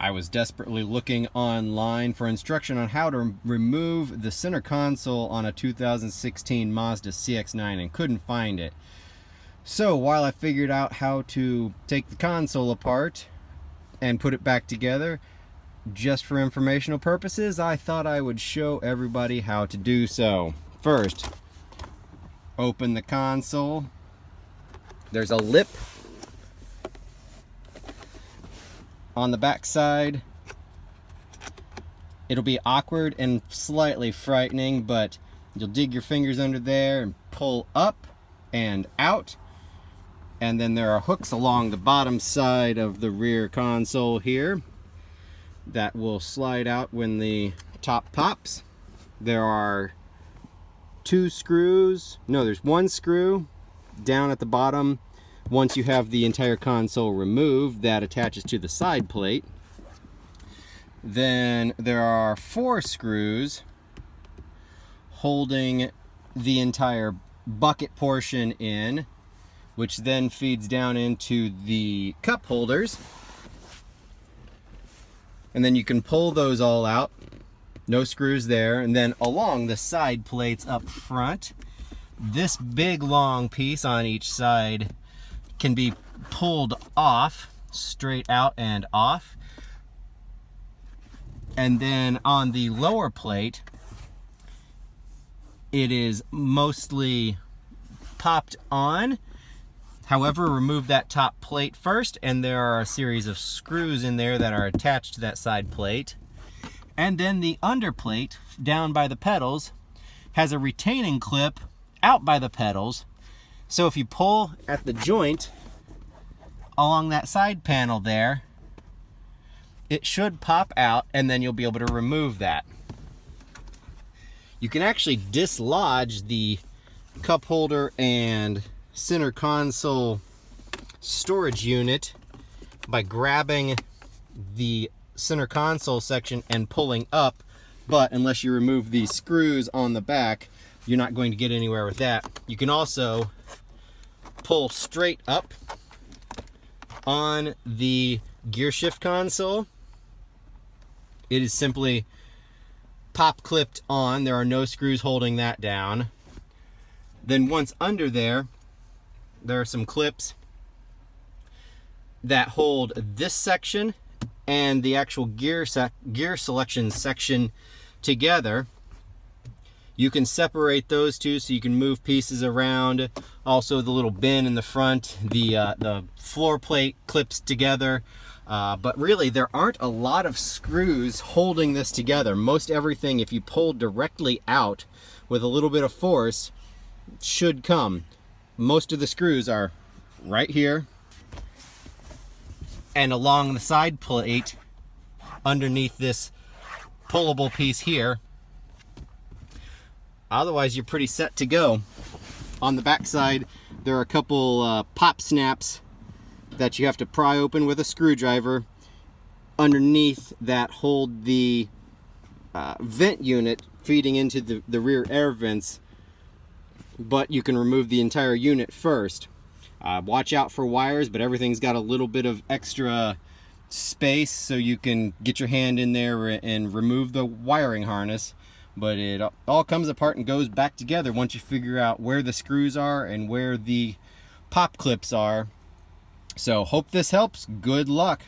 I was desperately looking online for instruction on how to remove the center console on a 2016 Mazda CX-9 and couldn't find it. So while I figured out how to take the console apart and put it back together, just for informational purposes, I thought I would show everybody how to do so. First, open the console. There's a lip on the back side. It'll be awkward and slightly frightening, but you'll dig your fingers under there and pull up and out. And then there are hooks along the bottom side of the rear console here that will slide out when the top pops. There are there's one screw down at the bottom once you have the entire console removed that attaches to the side plate. Then there are 4 screws holding the entire bucket portion in, which then feeds down into the cup holders. And then you can pull those all out. No screws there. And then along the side plates up front, this big long piece on each side can be pulled off, straight out and off. And then on the lower plate, it is mostly popped on. However, remove that top plate first, and there are a series of screws in there that are attached to that side plate. And then the under plate, down by the pedals, has a retaining clip out by the pedals. So if you pull at the joint along that side panel there, it should pop out, and then you'll be able to remove that. You can actually dislodge the cup holder and center console storage unit by grabbing the center console section and pulling up, but unless you remove these screws on the back, you're not going to get anywhere with that. You can also pull straight up on the gear shift console. It is simply pop clipped on. There are no screws holding that down. Then once under there, there are some clips that hold this section and the actual gear selection section together. You can separate those two so you can move pieces around. Also the little bin in the front, the floor plate clips together. But really there aren't a lot of screws holding this together. Most everything, if you pull directly out with a little bit of force, should come. Most of the screws are right here and along the side plate underneath this pullable piece here. Otherwise, you're pretty set to go. On the back side, there are a couple pop snaps that you have to pry open with a screwdriver underneath that hold the vent unit feeding into the rear air vents, but you can remove the entire unit first. Watch out for wires, but everything's got a little bit of extra space so you can get your hand in there and remove the wiring harness. But it all comes apart and goes back together once you figure out where the screws are and where the pop clips are. So hope this helps. Good luck.